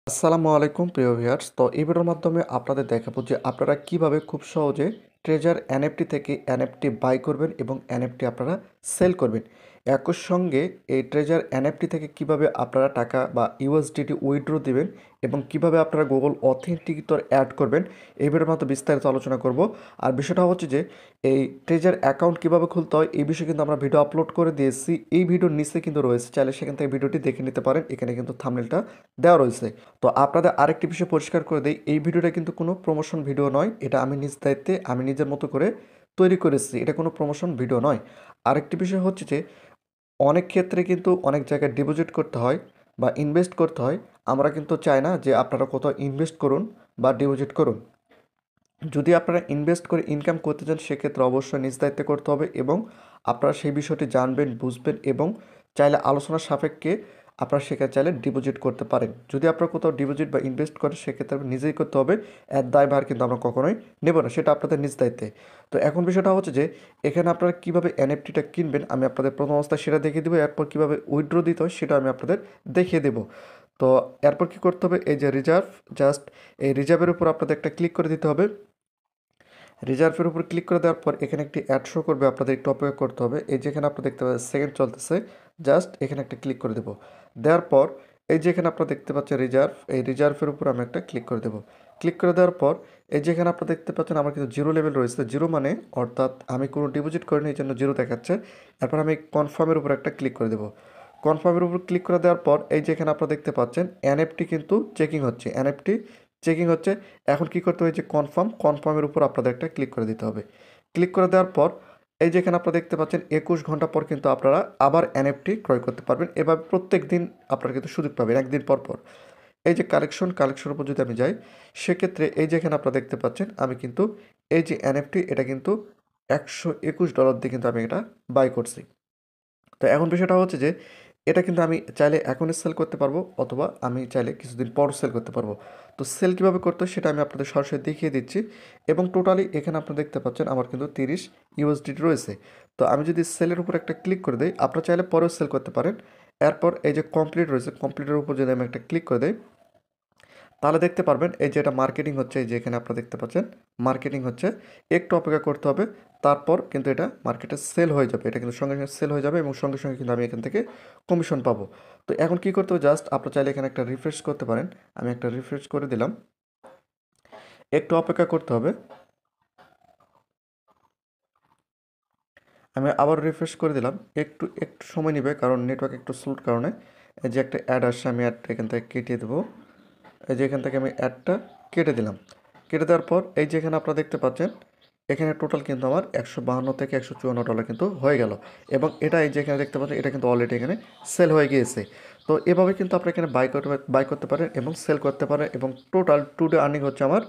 আসসালামু আলাইকুম প্রিয় ভিউয়ার্স। তো এই ভিডিওর মাধ্যমে আপনাদের দেখাবো যে আপনারা কিভাবে খুব সহজে ট্রেজার এনএফটি থেকে এনএফটি বাই করবেন এবং এনএফটি আপনারা সেল করবেন। একই সঙ্গে এই ট্রেজার এনএফটি থেকে কিভাবে আপনারা টাকা বা ইউএসডিটি উইথড্র দিবেন এবং কিভাবে আপনারা গুগল অথেন্টিকেটর অ্যাড করবেন এই ভিডিওর মাধ্যমে বিস্তারিত আলোচনা করব। আর বিষয়টা হচ্ছে যে এই ট্রেজার অ্যাকাউন্ট কিভাবে খুলতে হয় এই বিষয়ে কিন্তু আমরা ভিডিও আপলোড করে দিয়েছি। এই ভিডিওর নিচে কিন্তু রয়েছে, চাইলে সেখান থেকে ভিডিওটি দেখে নিতে পারেন। এখানে কিন্তু থাম্বনেলটা দেওয়া রয়েছে। তো আপনাদের আরেকটি বিষয় পরিষ্কার করে দেই, এই ভিডিওটা কিন্তু কোনো প্রমোশন ভিডিও নয়। এটা আমি নিজ দায়িত্বে আমি নিজের মতো করে তৈরি করেছি, এটা কোনো প্রমোশন ভিডিও নয়। আরেকটি বিষয় হচ্ছে যে অনেক ক্ষেত্রে কিন্তু অনেক জায়গায় ডিপোজিট করতে হয় বা ইনভেস্ট করতে হয়। আমরা কিন্তু চাই না যে আপনারা কোথাও ইনভেস্ট করুন বা ডিপোজিট করুন। যদি আপনারা ইনভেস্ট করে ইনকাম করতে চান সেক্ষেত্রে অবশ্যই নিজ দায়িত্বে করতে হবে এবং আপনারা সেই বিষয়টি জানবেন, বুঝবেন এবং চাইলে আলোচনার সাপেক্ষে আপনারা সেখানে চাইলে ডিপোজিট করতে পারেন। যদি আপনারা কোথাও ডিপোজিট বা ইনভেস্ট করেন সেক্ষেত্রে নিজেই করতে হবে, এর দায়ভার কিন্তু আমরা কখনোই নেব না, সেটা আপনাদের নিজ দায়িত্বে। তো এখন বিষয়টা হচ্ছে যে এখানে আপনারা কীভাবে এনএফটিটা কিনবেন আমি আপনাদের প্রথম অবস্থায় সেটা দেখিয়ে দেবো, এরপর কীভাবে উইথড্র দিতে হয় সেটা আমি আপনাদের দেখিয়ে দেবো। তো এরপর কী করতে হবে, এই যে রিজার্ভ, জাস্ট এই রিজার্ভের উপর আপনাদের একটা ক্লিক করে দিতে হবে। রিজার্ভের উপর ক্লিক করে দেওয়ার পর এখানে একটি অ্যাড শো করবে, আপনাদের একটু অপেক্ষা করতে হবে। এই যেখানে আপনারা দেখতে পাচ্ছেন সেকেন্ড চলতেছে, জাস্ট এখানে একটা ক্লিক করে দেবো। দেওয়ার পর এই যেখানে আপনারা দেখতে পাচ্ছেন রিজার্ভ, এই রিজার্ভের উপর আমি একটা ক্লিক করে দেবো। ক্লিক করে দেওয়ার পর এই যেখানে আপনারা দেখতে পাচ্ছেন আমার কিন্তু জিরো লেভেল রয়েছে। জিরো মানে অর্থাৎ আমি কোনো ডিপোজিট করিনি, এই জন্য জিরো দেখাচ্ছে। এরপর আমি কনফার্মের উপর একটা ক্লিক করে দেবো। কনফার্মের উপর ক্লিক করে দেওয়ার পর এই যেখানে আপনারা দেখতে পাচ্ছেন এনএফটি কিন্তু চেকিং হচ্ছে, এনএফটি চেকিং হচ্ছে। এখন কি করতে হবে, যে কনফার্মের উপর আপনাদের একটা ক্লিক করে দিতে হবে। ক্লিক করে দেওয়ার পর এই যেখানে আপনারা দেখতে পাচ্ছেন 21 ঘন্টা পর কিন্তু আপনারা আবার এনএফটি ক্রয় করতে পারবেন। এভাবে প্রত্যেক দিন আপনারা কিন্তু সুযোগ পাবেন, একদিন পর পর। এই যে কালেকশনের উপর যদি আমি যাই সেক্ষেত্রে এই যেখানে আপনারা দেখতে পাচ্ছেন আমি কিন্তু এই যে এনএফটি এটা কিন্তু $121 দিয়ে কিন্তু আমি এটা বাই করছি। তো এখন বিষয়টা হচ্ছে যে এটা কিন্তু আমি চাইলে এখনই সেল করতে পারবো অথবা আমি চাইলে কিছুদিন পর সেল করতে পারবো। তো সেল কীভাবে করতে হয় সেটা আমি আপনাদের সরাসরি দেখিয়ে দিচ্ছি। এবং টোটালি এখানে আপনারা দেখতে পাচ্ছেন আমার কিন্তু 30 ইউএসডিটি রয়েছে। তো আমি যদি সেলের উপর একটা ক্লিক করে দিই, আপনারা চাইলে পরেও সেল করতে পারেন। এরপর এই যে কমপ্লিট রয়েছে, কমপ্লিটের উপর যদি আমি একটা ক্লিক করে দিই তাহলে দেখতে পারবেন এই যে এটা মার্কেটিং হচ্ছে, এই যে এখানে আপনারা দেখতে পাচ্ছেন মার্কেটিং হচ্ছে। একটু অপেক্ষা করতে হবে, তারপর কিন্তু এটা মার্কেটে সেল হয়ে যাবে। এটা কিন্তু সঙ্গে সঙ্গে সেল হয়ে যাবে এবং সঙ্গে সঙ্গে কিন্তু আমি এখান থেকে কমিশন পাবো। তো এখন কি করতে হবে, জাস্ট আপনারা চাইলে এখানে একটা রিফ্রেশ করতে পারেন। আমি একটা রিফ্রেশ করে দিলাম, একটু অপেক্ষা করতে হবে। আমি আবার রিফ্রেশ করে দিলাম, একটু একটু সময় নেবে কারণ নেটওয়ার্ক একটু স্লোর কারণে। এই যে একটা অ্যাড আসছে, আমি অ্যাডটা এখান থেকে কেটে দেবো। এই যে এখান থেকে আমি অ্যাডটা কেটে দিলাম। কেটে দেওয়ার পর এই যে এখানে আপনারা দেখতে পাচ্ছেন এখানে টোটাল কিন্তু আমার 152 থেকে $154 কিন্তু হয়ে গেল। এবং এটা এই যে এখানে দেখতে পাচ্ছেন এটা কিন্তু অলরেডি এখানে সেল হয়ে গিয়েছে। তো এভাবে কিন্তু আপনারা এখানে বাই করতে পারেন এবং সেল করতে পারেন এবং টোটাল টুডে আর্নিং হচ্ছে আমার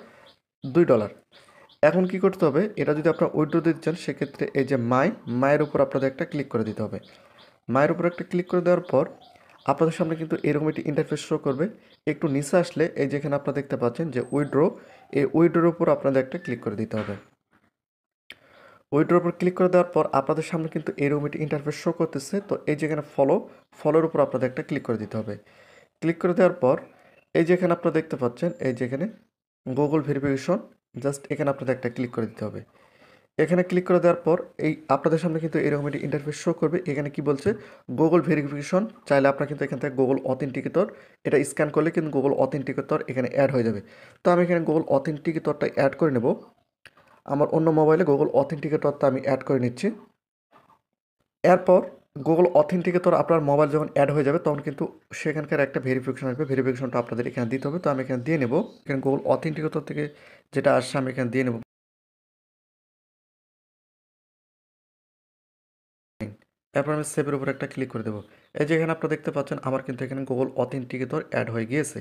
$2। এখন কি করতে হবে, এটা যদি আপনারা উইথড্র দিতে চান সেক্ষেত্রে এই যে মায়ের উপর আপনাদের একটা ক্লিক করে দিতে হবে। মায়ের উপর একটা ক্লিক করে দেওয়ার পর আপনাদের সামনে কিন্তু এরকম একটি ইন্টারফেস শো করবে। একটু নিচে আসলে এই যেখানে আপনারা দেখতে পাচ্ছেন যে উইথড্র, এই উইথড্রোর উপর আপনাদের একটা ক্লিক করে দিতে হবে। উইথড্রোর উপর ক্লিক করে দেওয়ার পর আপনাদের সামনে কিন্তু এরকম একটি ইন্টারফেস শো করতেছে। তো এই যেখানে ফলোর উপর আপনাদের একটা ক্লিক করে দিতে হবে। ক্লিক করে দেওয়ার পর এই যেখানে আপনারা দেখতে পাচ্ছেন এই যেখানে গুগল ভেরিফিকেশন, জাস্ট এখানে আপনাদের একটা ক্লিক করে দিতে হবে। এখানে ক্লিক করে দেওয়ার পর এই আপনাদের সামনে কিন্তু এরকম একটি ইন্টারফেস শো করবে। এখানে কি বলছে, গুগল ভেরিফিকেশন। চাইলে আপনারা কিন্তু এখান থেকে গুগল অথেন্টিকেটর এটা স্ক্যান করলে কিন্তু গুগল অথেন্টিকেটর এখানে অ্যাড হয়ে যাবে। তো আমি এখানে গুগল অথেন্টিকেটরটা অ্যাড করে নেব। আমার অন্য মোবাইলে গুগল অথেন্টিকেটরটা আমি অ্যাড করে নিচ্ছি। এরপর গুগল অথেন্টিকেটর আপনার মোবাইল যখন অ্যাড হয়ে যাবে তখন কিন্তু সেখানকার একটা ভেরিফিকেশন আসবে, ভেরিফিকেশনটা আপনাদের এখানে দিতে হবে। তো আমি এখানে দিয়ে নেব, এখানে গুগল অথেন্টিকেটর থেকে যেটা আসছে আমি এখানে দিয়ে নেব। এরপর আমি সেভের উপর একটা ক্লিক করে দেবো। এই যে এখানে আপনারা দেখতে পাচ্ছেন আমার কিন্তু এখানে গুগল অথেন্টিকেটর অ্যাড হয়ে গিয়েছে।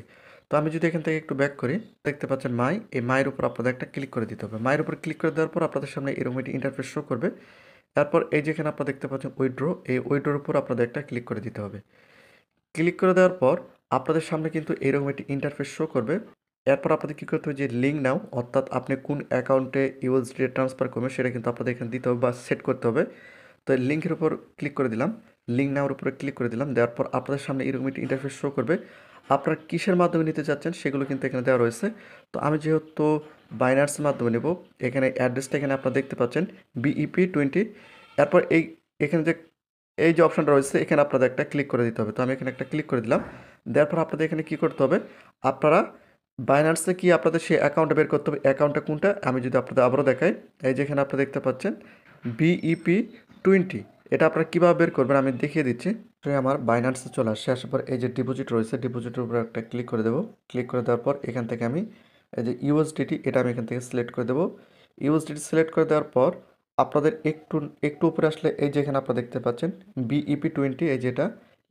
তো আমি যদি এখান থেকে একটু ব্যাক করি, দেখতে পাচ্ছেন এই মায়ের উপর আপনাদের একটা ক্লিক করে দিতে হবে। মায়ের উপর ক্লিক করে দেওয়ার পর আপনাদের সামনে এরকম একটি ইন্টারফেস শো করবে। তারপর এই যেখানে আপনারা দেখতে পাচ্ছেন উইথড্র, এই উইথড্রোর উপর আপনাদের একটা ক্লিক করে দিতে হবে। ক্লিক করে দেওয়ার পর আপনাদের সামনে কিন্তু এরকম একটি ইন্টারফেস শো করবে। এরপর আপনাদের কী করতে হবে, যে লিঙ্ক নাও, অর্থাৎ আপনি কোন অ্যাকাউন্টে ইউএসডি ট্রান্সফার করবেন সেটা কিন্তু আপনাদের এখানে দিতে হবে বা সেট করতে হবে। তো লিঙ্কের উপর ক্লিক করে দিলাম, লিঙ্ক নেওয়ার উপরে ক্লিক করে দিলাম। দেওয়ার পর আপনাদের সামনে এরকম একটি ইন্টারফেস শো করবে। আপনারা কিসের মাধ্যমে নিতে চাচ্ছেন সেগুলো কিন্তু এখানে দেওয়া রয়েছে। তো আমি যেহেতু বাইন্যান্সের মাধ্যমে নেব, এখানে অ্যাড্রেসটা এখানে আপনারা দেখতে পাচ্ছেন BEP20। এরপর এখানে এই যে অপশনটা রয়েছে এখানে আপনাদের একটা ক্লিক করে দিতে হবে। তো আমি এখানে একটা ক্লিক করে দিলাম। দেওয়ার পর আপনাদের এখানে কী করতে হবে, আপনারা বাইন্যান্সে কি আপনাদের সেই অ্যাকাউন্টটা বের করতে হবে। অ্যাকাউন্টটা কোনটা আমি যদি আপনাদের আবারও দেখাই, এই যেখানে আপনারা দেখতে পাচ্ছেন BEP20, এটা আপনারা কীভাবে বের করবেন আমি দেখিয়ে দিচ্ছি। আমার বাইন্যান্সে চলে আসছে, আসার পর এই যে ডিপোজিট রয়েছে, ডিপোজিটের উপরে একটা ক্লিক করে দেবো। ক্লিক করে দেওয়ার পর এখান থেকে আমি এই যে ইউএসডিটি, এটা আমি এখান থেকে সিলেক্ট করে দেবো। ইউএসডিটি সিলেক্ট করে দেওয়ার পর আপনাদের একটু একটু উপরে আসলে এই যে এখানে আপনারা দেখতে পাচ্ছেন BEP20, এই যেটা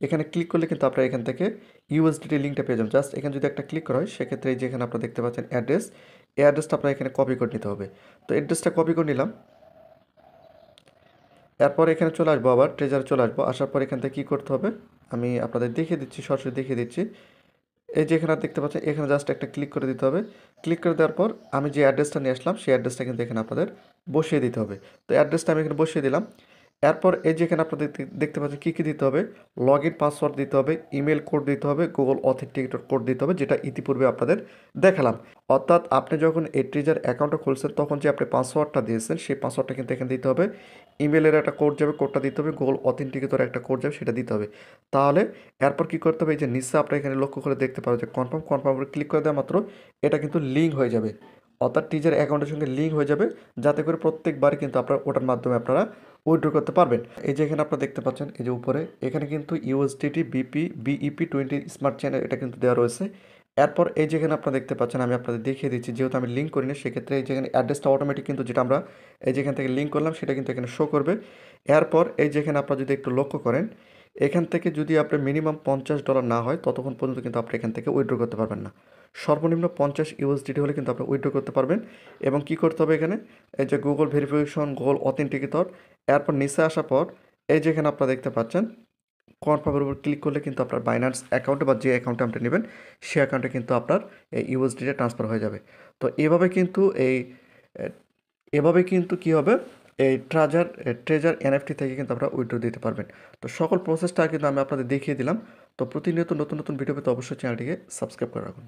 এখানে ক্লিক করলে কিন্তু আপনারা এখান থেকে ইউএসডিটি লিঙ্কটা পেয়ে যাবেন। জাস্ট এখানে যদি একটা ক্লিক করা হয় সেক্ষেত্রে এই যে এখানে আপনারা দেখতে পাচ্ছেন অ্যাড্রেস, এই অ্যাড্রেসটা আপনারা এখানে কপি করে নিতে হবে। তো অ্যাড্রেসটা কপি করে নিলাম। এরপর এখানে চলে আসবো, আবার ট্রেজারে চলে আসবো। আসার পর এখান থেকে কী করতে হবে আমি আপনাদের দেখিয়ে দিচ্ছি, সরাসরি দেখিয়ে দিচ্ছি। এই যে এখানে দেখতে পাচ্ছেন এখানে জাস্ট একটা ক্লিক করে দিতে হবে। ক্লিক করে দেওয়ার পর আমি যে অ্যাড্রেসটা নিয়ে আসলাম সেই অ্যাড্রেসটা কিন্তু এখানে আপনাদের বসিয়ে দিতে হবে। তো অ্যাড্রেসটা আমি এখানে বসিয়ে দিলাম। এরপর এই যে এখানে আপনাদের দেখতে পাচ্ছেন কী কী দিতে হবে, লগ ইন পাসওয়ার্ড দিতে হবে, ইমেল কোড দিতে হবে, গুগল অথেন্টিকেটর কোড দিতে হবে, যেটা ইতিপূর্বে আপনাদের দেখালাম। অর্থাৎ আপনি যখন এই ট্রেজার অ্যাকাউন্টটা খুলছেন তখন যে আপনি পাসওয়ার্ডটা দিয়েছেন সেই পাসওয়ার্ডটা কিন্তু এখানে দিতে হবে। ইমেলের একটা কোড যাবে, কোডটা দিতে হবে, গুগল অথেন্টিকেটর একটা কোড যাবে, সেটা দিতে হবে। তাহলে এরপর কী করতে হবে, এই যে নিচে আপনারা এখানে লক্ষ্য করে দেখতে পারো যে কনফার্ম করে ক্লিক করে দেওয়া মাত্র এটা কিন্তু লিঙ্ক হয়ে যাবে, অর্থাৎ টিজার অ্যাকাউন্টের সঙ্গে লিঙ্ক হয়ে যাবে, যাতে করে প্রত্যেকবার কিন্তু আপনারা ওটার মাধ্যমে আপনারা উইথড্র করতে পারবেন। এই যে এখানে আপনারা দেখতে পাচ্ছেন এই যে উপরে এখানে কিন্তু ইউএসডিটি BEP20 স্মার্ট চেইন এটা কিন্তু দেওয়া রয়েছে। এরপর এই যেখানে আপনারা দেখতে পাচ্ছেন আমি আপনাদের দেখিয়ে দিচ্ছি, যেহেতু আমি লিঙ্ক করি না সেক্ষেত্রে এই যেখানে অ্যাড্রেসটা অটোমেটিক কিন্তু যেটা আমরা এই যেখান থেকে লিঙ্ক করলাম সেটা কিন্তু এখানে শো করবে। এরপর এই যেখানে আপনারা যদি একটু লক্ষ্য করেন, এখান থেকে যদি আপনার মিনিমাম $50 না হয় ততক্ষণ পর্যন্ত কিন্তু আপনি এখান থেকে উইথড্র করতে পারবেন না। সর্বনিম্ন 50 ইউএসডিটি হলে কিন্তু আপনি উইথড্র করতে পারবেন। এবং কি করতে হবে এখানে, এই যে গুগল ভেরিফিকেশন, গুগল অথেন্টিকেটর, এরপর নিচে আসার পর এই যেখানে আপনারা দেখতে পাচ্ছেন কনফার্মের উপর ক্লিক করলে কিন্তু আপনার বাইন্যান্স অ্যাকাউন্টে বা যে অ্যাকাউন্টে আপনি নেবেন সেই অ্যাকাউন্টে কিন্তু আপনার এই ইউএসডিটা ট্রান্সফার হয়ে যাবে। তো এভাবে কিন্তু কী হবে, এই ট্রেজার এনএফটি থেকে কিন্তু আপনারা উইথড্র দিতে পারবেন। তো সকল প্রসেসটা কিন্তু আমি আপনাদের দেখিয়ে দিলাম। তো প্রতিনিয়ত নতুন নতুন ভিডিও পেতে অবশ্যই চ্যানেলটিকে সাবস্ক্রাইব করে রাখুন।